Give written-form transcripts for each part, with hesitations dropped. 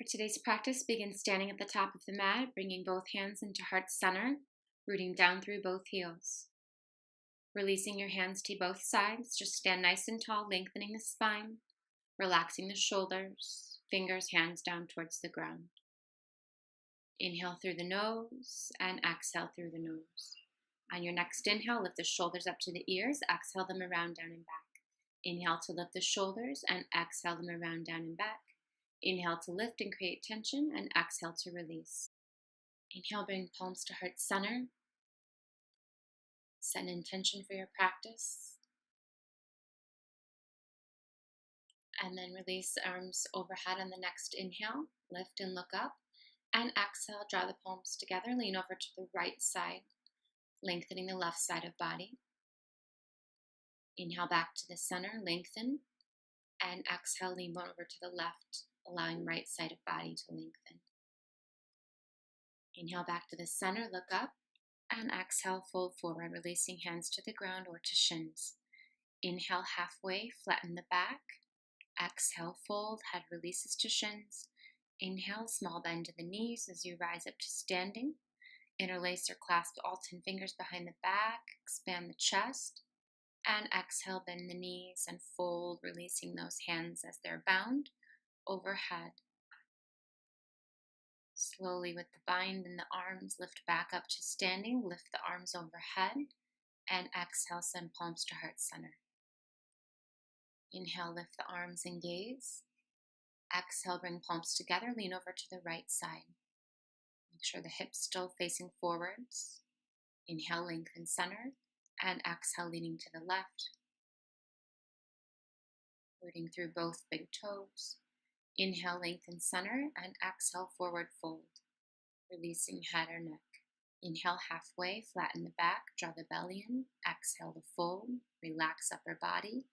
For today's practice, begin standing at the top of the mat, bringing both hands into heart center, rooting down through both heels. Releasing your hands to both sides, just stand nice and tall, lengthening the spine, relaxing the shoulders, fingers, hands down towards the ground. Inhale through the nose and exhale through the nose. On your next inhale, lift the shoulders up to the ears, exhale them around, down, and back. Inhale to lift the shoulders and exhale them around, down, and back. Inhale to lift and create tension, and exhale to release. Inhale, bring palms to heart center. Set an intention for your practice. And then release arms overhead on the next inhale. Lift and look up. And exhale, draw the palms together. Lean over to the right side, lengthening the left side of body. Inhale back to the center, lengthen. And exhale, lean over to the left, allowing right side of body to lengthen. Inhale back to the center, look up. And exhale, fold forward, releasing hands to the ground or to shins. Inhale halfway, flatten the back. Exhale, fold, head releases to shins. Inhale, small bend to the knees as you rise up to standing. Interlace or clasp all 10 fingers behind the back, expand the chest. And exhale, bend the knees and fold, releasing those hands as they're bound overhead. Slowly with the bind in the arms, lift back up to standing, lift the arms overhead, and exhale, send palms to heart center. Inhale, lift the arms and gaze. Exhale, bring palms together, lean over to the right side. Make sure the hips still facing forwards. Inhale, lengthen center, and exhale, leaning to the left. Rooting through both big toes. Inhale, lengthen center, and exhale, forward fold. Releasing head or neck. Inhale halfway, flatten the back, draw the belly in. Exhale to fold, relax upper body.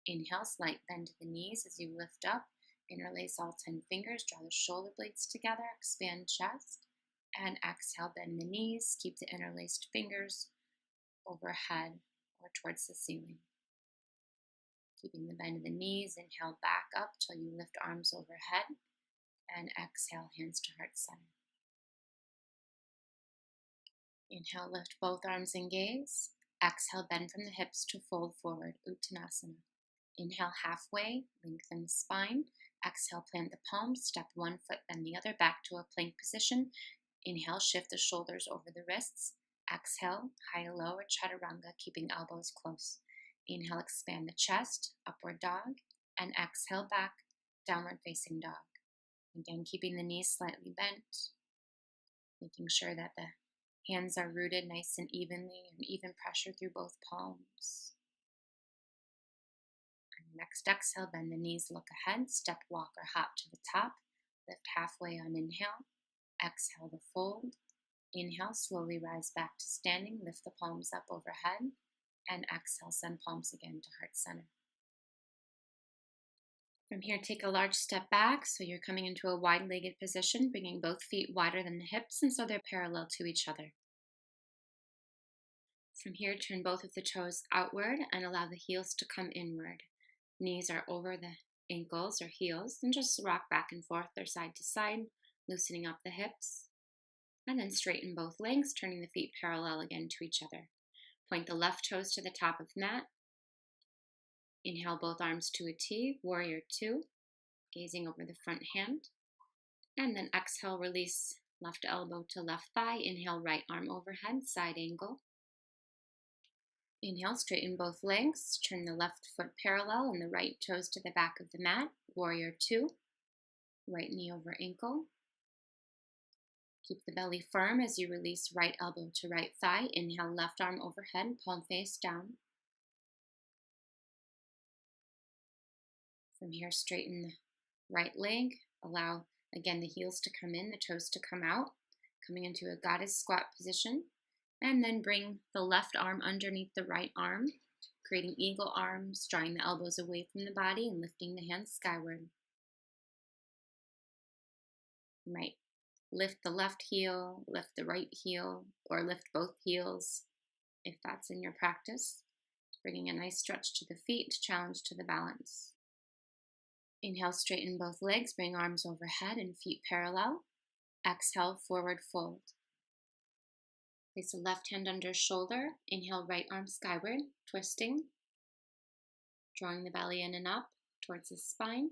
Inhale, slight bend to the knees as you lift up. Interlace all 10 fingers, draw the shoulder blades together, expand chest. And exhale, bend the knees, keep the interlaced fingers overhead or towards the ceiling. Keeping the bend of the knees, inhale back up till you lift arms overhead, and exhale, hands to heart center. Inhale, lift both arms and gaze. Exhale, bend from the hips to fold forward, Uttanasana. Inhale halfway, lengthen the spine. Exhale, plant the palms, step one foot, bend the other back to a plank position. Inhale, shift the shoulders over the wrists. Exhale, high low or chaturanga, keeping elbows close. Inhale, expand the chest, upward dog, and exhale back, downward facing dog. Again, keeping the knees slightly bent, making sure that the hands are rooted nice and evenly, and even pressure through both palms. And next exhale, bend the knees, look ahead, step, walk, or hop to the top. Lift halfway on inhale. Exhale to fold. Inhale, slowly rise back to standing, lift the palms up overhead. And exhale, send palms again to heart center. From here, take a large step back, so you're coming into a wide-legged position, bringing both feet wider than the hips, and so they're parallel to each other. From here, turn both of the toes outward and allow the heels to come inward. Knees are over the ankles or heels, and just rock back and forth or side to side, loosening up the hips. And then straighten both legs, turning the feet parallel again to each other. Point the left toes to the top of mat. Inhale both arms to a T, warrior two, gazing over the front hand. And then exhale, release left elbow to left thigh. Inhale, right arm overhead, side angle. Inhale, straighten both legs, turn the left foot parallel and the right toes to the back of the mat, warrior two, right knee over ankle. Keep the belly firm as you release right elbow to right thigh. Inhale, left arm overhead, palm face down. From here, straighten the right leg. Allow, again, the heels to come in, the toes to come out. Coming into a goddess squat position. And then bring the left arm underneath the right arm, creating eagle arms, drawing the elbows away from the body and lifting the hands skyward. You might lift the left heel, lift the right heel, or lift both heels if that's in your practice. Bringing a nice stretch to the feet, challenge to the balance. Inhale, straighten both legs, bring arms overhead and feet parallel. Exhale, forward fold. Place the left hand under shoulder. Inhale, right arm skyward, twisting, drawing the belly in and up towards the spine.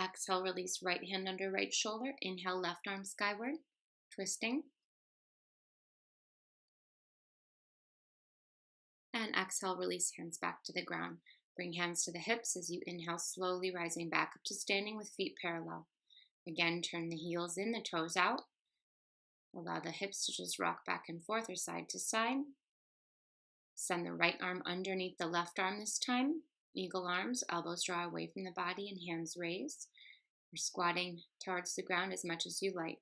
Exhale, release right hand under right shoulder. Inhale, left arm skyward, twisting. And exhale, release hands back to the ground. Bring hands to the hips as you inhale, slowly rising back up to standing with feet parallel. Again, turn the heels in, the toes out. Allow the hips to just rock back and forth or side to side. Send the right arm underneath the left arm this time. Eagle arms, elbows draw away from the body and hands raised. You're squatting towards the ground as much as you like.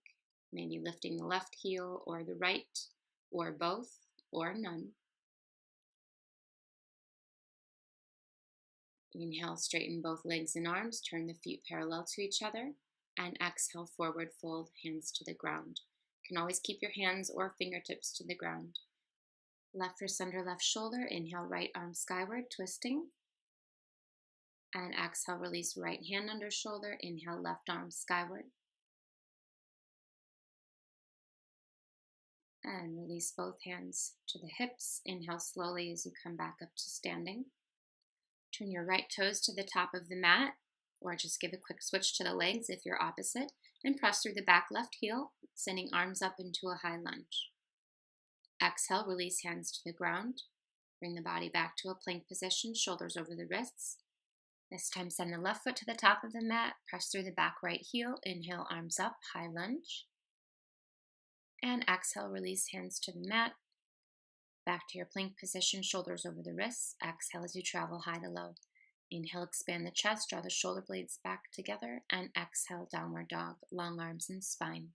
Maybe lifting the left heel or the right, or both, or none. Inhale, straighten both legs and arms, turn the feet parallel to each other, and exhale, forward fold, hands to the ground. You can always keep your hands or fingertips to the ground. Left wrist under left shoulder, inhale, right arm skyward, twisting. And exhale, release right hand under shoulder, inhale, left arm skyward. And release both hands to the hips. Inhale slowly as you come back up to standing. Turn your right toes to the top of the mat, or just give a quick switch to the legs if you're opposite, and press through the back left heel, sending arms up into a high lunge. Exhale, release hands to the ground. Bring the body back to a plank position, shoulders over the wrists. This time, send the left foot to the top of the mat, press through the back right heel, inhale, arms up, high lunge. And exhale, release hands to the mat. Back to your plank position, shoulders over the wrists. Exhale as you travel high to low. Inhale, expand the chest, draw the shoulder blades back together, and exhale, downward dog, long arms and spine.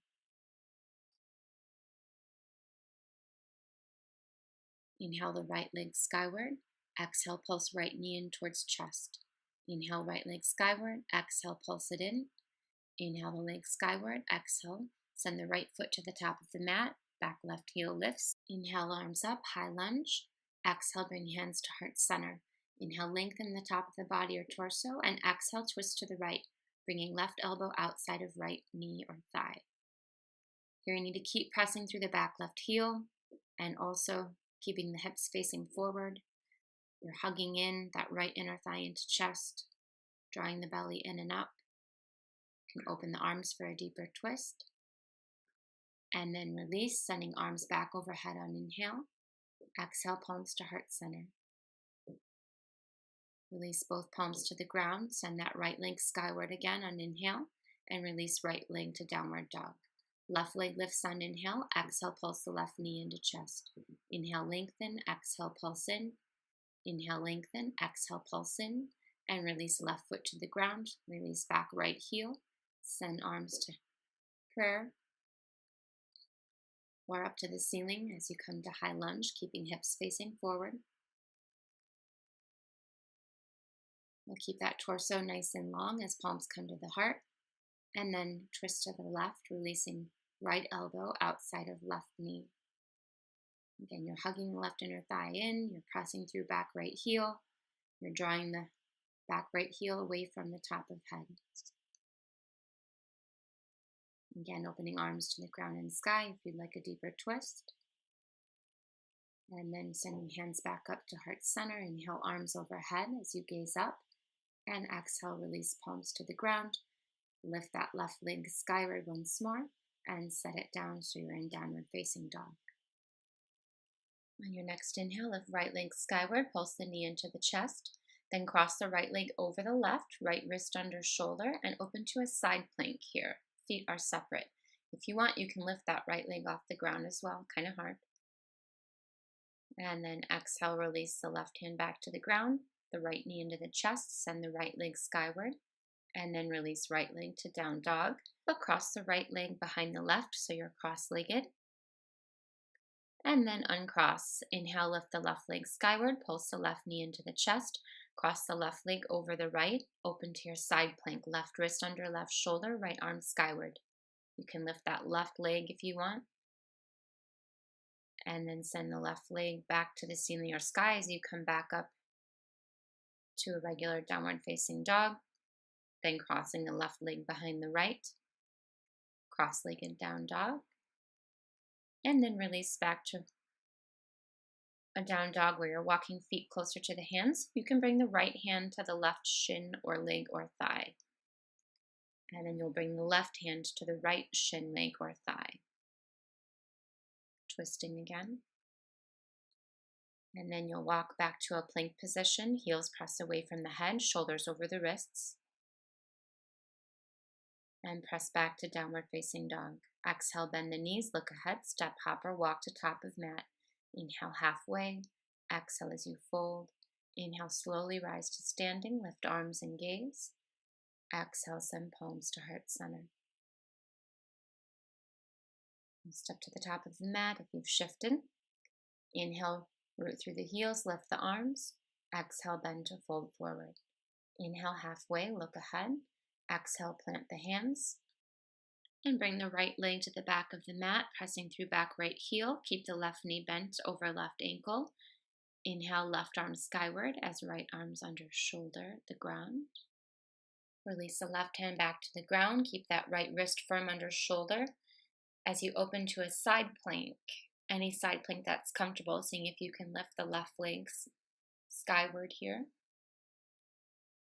Inhale the right leg skyward. Exhale, pulse right knee in towards chest. Inhale, right leg skyward. Exhale, pulse it in. Inhale the leg skyward. Exhale, send the right foot to the top of the mat. Back left heel lifts. Inhale, arms up, high lunge. Exhale, bring hands to heart center. Inhale, lengthen the top of the body or torso, and exhale, twist to the right, bringing left elbow outside of right knee or thigh. Here you need to keep pressing through the back left heel, and also keeping the hips facing forward. You're hugging in that right inner thigh into chest, drawing the belly in and up. You can open the arms for a deeper twist. And then release, sending arms back overhead on inhale. Exhale, palms to heart center. Release both palms to the ground. Send that right leg skyward again on inhale. And release right leg to downward dog. Left leg lifts on inhale. Exhale, pulse the left knee into chest. Inhale, lengthen. Exhale, pulse in. Inhale, lengthen. Exhale, pulse in. And release left foot to the ground. Release back right heel. Send arms to prayer or up to the ceiling as you come to high lunge, keeping hips facing forward. We'll keep that torso nice and long as palms come to the heart. And then twist to the left, releasing right elbow outside of left knee. Again, you're hugging the left inner thigh in. You're pressing through back right heel. You're drawing the back right heel away from the top of head. Again, opening arms to the ground and sky if you'd like a deeper twist. And then sending hands back up to heart center. Inhale, arms overhead as you gaze up. And exhale, release palms to the ground. Lift that left leg skyward once more. And set it down so you're in downward facing dog. On your next inhale, lift right leg skyward. Pulse the knee into the chest. Then cross the right leg over the left. Right wrist under shoulder. And open to a side plank here. Feet are separate. If you want, you can lift that right leg off the ground as well, kind of hard. And then exhale, release the left hand back to the ground, the right knee into the chest, send the right leg skyward, and then release right leg to down dog. Across the right leg behind the left so you're cross-legged. And then uncross. Inhale, lift the left leg skyward, pulse the left knee into the chest, cross the left leg over the right, open to your side plank, left wrist under left shoulder, right arm skyward. You can lift that left leg if you want. And then send the left leg back to the ceiling or sky as you come back up to a regular downward facing dog. Then crossing the left leg behind the right, cross-legged down dog, and then release back to a down dog where you're walking feet closer to the hands. You can bring the right hand to the left shin or leg or thigh. And then you'll bring the left hand to the right shin, leg, or thigh. Twisting again. And then you'll walk back to a plank position, heels press away from the head, shoulders over the wrists. And press back to downward facing dog. Exhale, bend the knees, look ahead, step, hop, or walk to top of mat. Inhale halfway. Exhale as you fold. Inhale, slowly rise to standing, lift arms and gaze. Exhale, send palms to heart center. And step to the top of the mat if you've shifted. Inhale, root through the heels, lift the arms. Exhale, bend to fold forward. Inhale, halfway, look ahead. Exhale, plant the hands. And bring the right leg to the back of the mat, pressing through back right heel. Keep the left knee bent over left ankle. Inhale, left arm skyward as right arm's under shoulder, the ground. Release the left hand back to the ground. Keep that right wrist firm under shoulder as you open to a side plank. Any side plank that's comfortable, seeing if you can lift the left legs skyward here.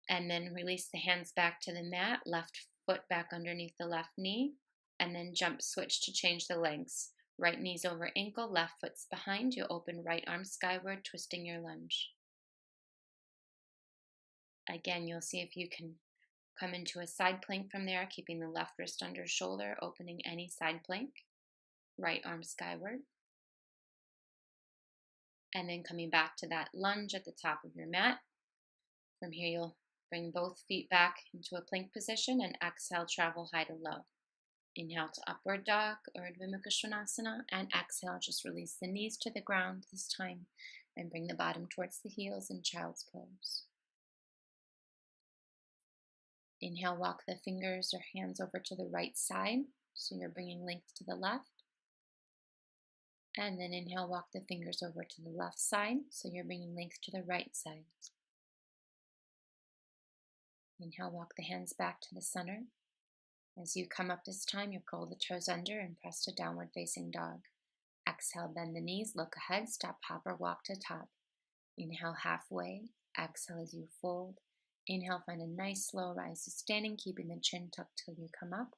And then release the hands back to the mat, left foot back underneath the left knee, and then jump switch to change the legs. Right knee's over ankle, left foot's behind. You open right arm skyward, twisting your lunge. Again, you'll see if you can come into a side plank from there, keeping the left wrist under shoulder, opening any side plank. Right arm skyward. And then coming back to that lunge at the top of your mat. From here, you'll bring both feet back into a plank position and exhale, travel high to low. Inhale to upward dog or Urdhva Mukha Svanasana, and exhale, just release the knees to the ground this time and bring the bottom towards the heels in child's pose. Inhale, walk the fingers or hands over to the right side, so you're bringing length to the left. And then inhale, walk the fingers over to the left side, so you're bringing length to the right side. Inhale, walk the hands back to the center. As you come up this time, you curl the toes under and press to downward facing dog. Exhale, bend the knees, look ahead, step, hop, or walk to top. Inhale, halfway. Exhale as you fold. Inhale, find a nice slow rise to standing, keeping the chin tucked till you come up.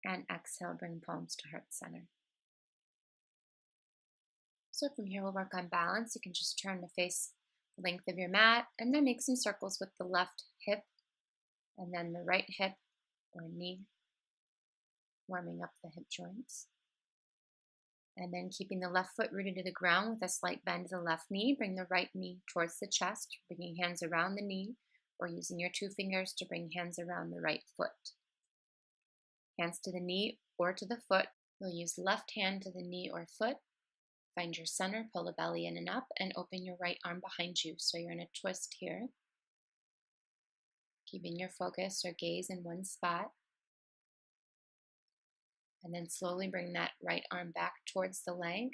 And exhale, bring palms to heart center. So from here, we'll work on balance. You can just turn to face the length of your mat and then make some circles with the left hip and then the right hip or knee, warming up the hip joints. And then keeping the left foot rooted to the ground with a slight bend to the left knee. Bring the right knee towards the chest, bringing hands around the knee, or using your two fingers to bring hands around the right foot. Hands to the knee or to the foot. You'll use left hand to the knee or foot. Find your center, pull the belly in and up, and open your right arm behind you. So you're in a twist here. Keeping your focus or gaze in one spot. And then slowly bring that right arm back towards the leg,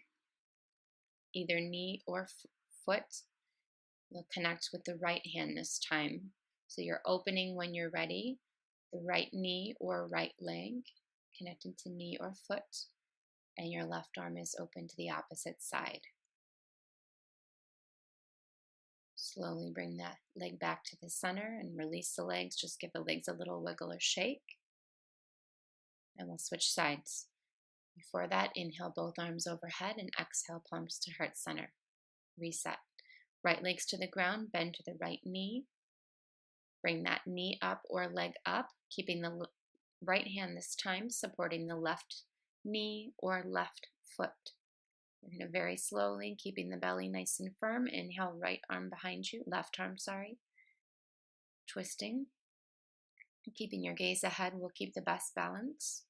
either knee or foot. You'll connect with the right hand this time. So you're opening when you're ready, the right knee or right leg, connected to knee or foot, and your left arm is open to the opposite side. Slowly bring that leg back to the center and release the legs. Just give the legs a little wiggle or shake. And we'll switch sides. Before that, inhale both arms overhead and exhale palms to heart center. Reset. Right legs to the ground, bend to the right knee. Bring that knee up or leg up, keeping the right hand this time supporting the left knee or left foot. You're going to very slowly, keeping the belly nice and firm. Inhale, right arm behind you, left arm, twisting. Keeping your gaze ahead will keep the best balance.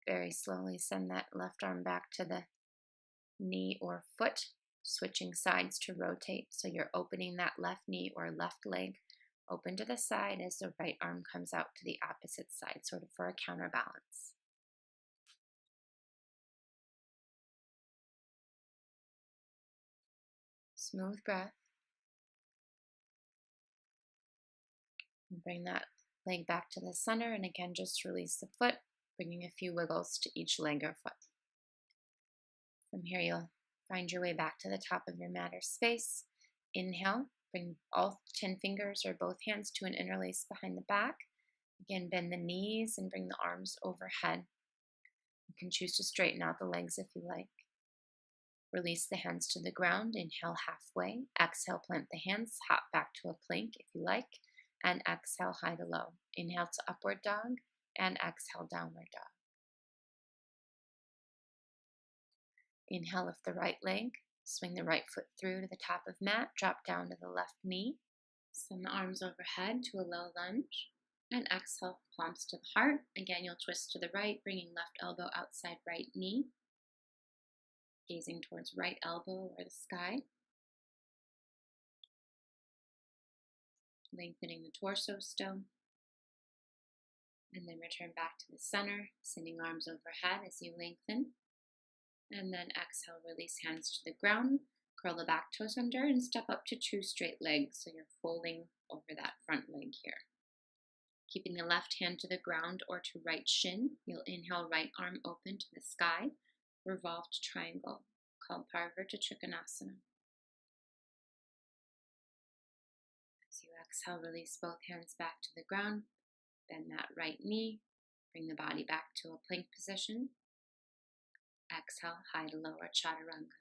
Very slowly send that left arm back to the knee or foot, switching sides to rotate. So you're opening that left knee or left leg open to the side as the right arm comes out to the opposite side, sort of for a counterbalance. Smooth breath. And bring that leg back to the center, and again, just release the foot, bringing a few wiggles to each leg or foot. From here, you'll find your way back to the top of your mat or space. Inhale, bring all 10 fingers or both hands to an interlace behind the back. Again, bend the knees and bring the arms overhead. You can choose to straighten out the legs if you like. Release the hands to the ground. Inhale halfway. Exhale, plant the hands. Hop back to a plank if you like. And exhale, high to low. Inhale to upward dog. And exhale, downward dog. Inhale, lift the right leg. Swing the right foot through to the top of mat. Drop down to the left knee. Send the arms overhead to a low lunge. And exhale, palms to the heart. Again, you'll twist to the right, bringing left elbow outside right knee. Gazing towards right elbow or the sky. Lengthening the torso still. And then return back to the center, sending arms overhead as you lengthen. And then exhale, release hands to the ground. Curl the back toes under and step up to 2 straight legs. So you're folding over that front leg here. Keeping the left hand to the ground or to right shin, you'll inhale, right arm open to the sky. Revolved triangle, called Parvarta Trikonasana. As you exhale, release both hands back to the ground. Bend that right knee. Bring the body back to a plank position. Exhale, high to lower chaturanga.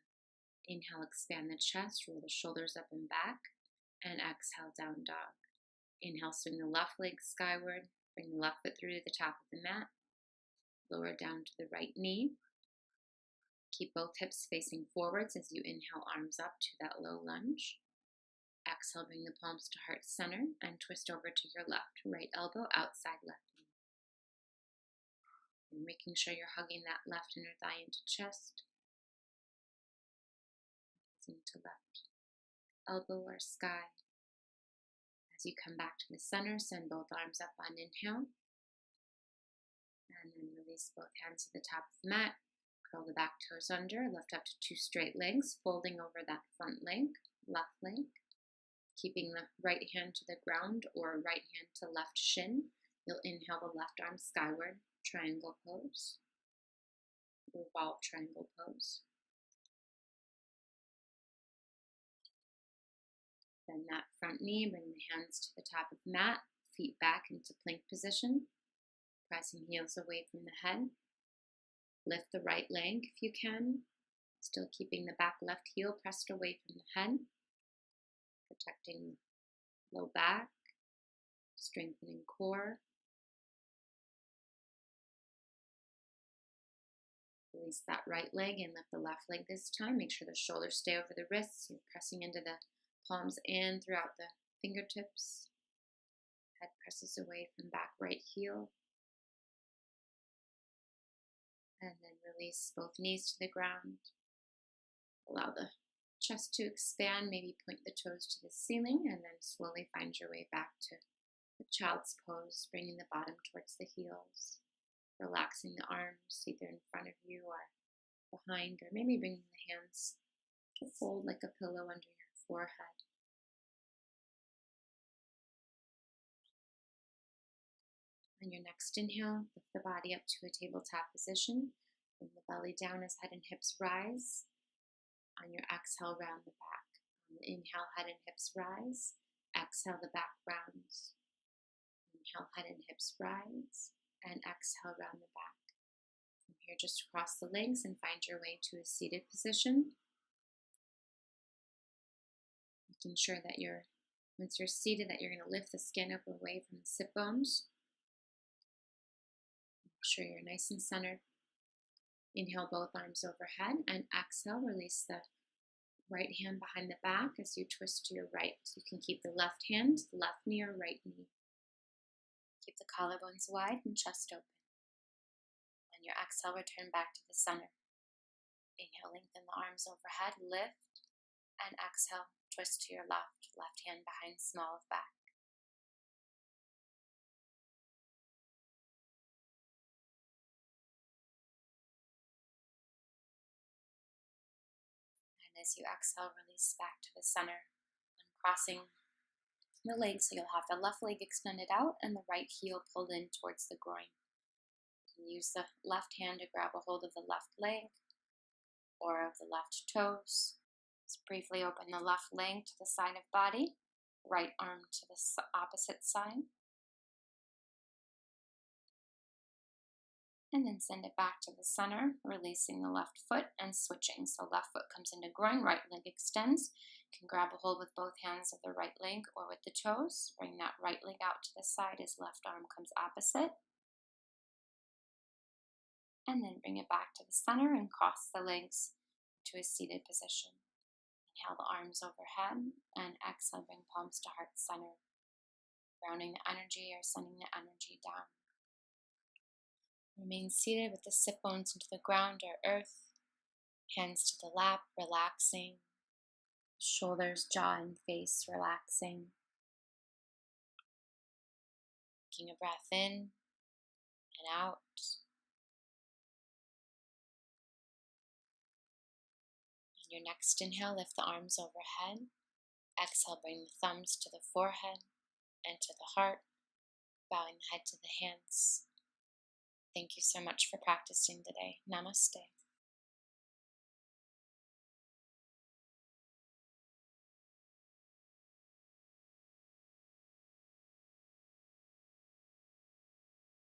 Inhale, expand the chest, roll the shoulders up and back. And exhale, down dog. Inhale, swing the left leg skyward. Bring the left foot through to the top of the mat. Lower down to the right knee. Keep both hips facing forwards as you inhale, arms up to that low lunge. Exhale, bring the palms to heart center and twist over to your left. Right elbow outside left knee. And making sure you're hugging that left inner thigh into chest. To left elbow or sky. As you come back to the center, send both arms up on inhale. And then release both hands to the top of the mat. Curl the back toes under, lift up to 2 straight legs, folding over that front leg, left leg. Keeping the right hand to the ground or right hand to left shin, you'll inhale the left arm skyward, triangle pose, revolve triangle pose. Bend that front knee, bring the hands to the top of the mat, feet back into plank position, pressing heels away from the head. Lift the right leg if you can, still keeping the back left heel pressed away from the head, protecting low back, strengthening core. Release that right leg and lift the left leg this time. Make sure the shoulders stay over the wrists. You're pressing into the palms and throughout the fingertips. Head presses away from back right heel. And then release both knees to the ground. Allow the chest to expand. Maybe point the toes to the ceiling and then slowly find your way back to the child's pose, bringing the bottom towards the heels. Relaxing the arms either in front of you or behind, or maybe bringing the hands to fold like a pillow under your forehead. On your next inhale, lift the body up to a tabletop position. Bring the belly down as head and hips rise. On your exhale, round the back. On the inhale, head and hips rise. Exhale, the back rounds. Inhale, head and hips rise. And exhale, round the back. From here, just cross the legs and find your way to a seated position. Making sure that once you're seated, that you're going to lift the skin up away from the sit bones. Make sure you're nice and centered. Inhale, both arms overhead, and exhale, release the right hand behind the back as you twist to your right. So you can keep the left hand, left knee, or right knee. Keep the collarbones wide and chest open. On your exhale, return back to the center. Inhale, lengthen the arms overhead, lift, and exhale, twist to your left, left hand behind small of back. And as you exhale, release back to the center. Uncrossing the legs, so you'll have the left leg extended out and the right heel pulled in towards the groin. You can use the left hand to grab a hold of the left leg or of the left toes. Just briefly open the left leg to the side of body, right arm to the opposite side, and then send it back to the center, releasing the left foot and switching. So left foot comes into groin, right leg extends. You can grab a hold with both hands of the right leg or with the toes. Bring that right leg out to the side as left arm comes opposite. And then bring it back to the center and cross the legs to a seated position. Inhale the arms overhead and exhale, bring palms to heart center. Grounding the energy or sending the energy down. Remain seated with the sit bones into the ground or earth, hands to the lap, relaxing, shoulders, jaw, and face relaxing. Taking a breath in and out. On your next inhale, lift the arms overhead. Exhale, bring the thumbs to the forehead and to the heart, bowing the head to the hands. Thank you so much for practicing today. Namaste.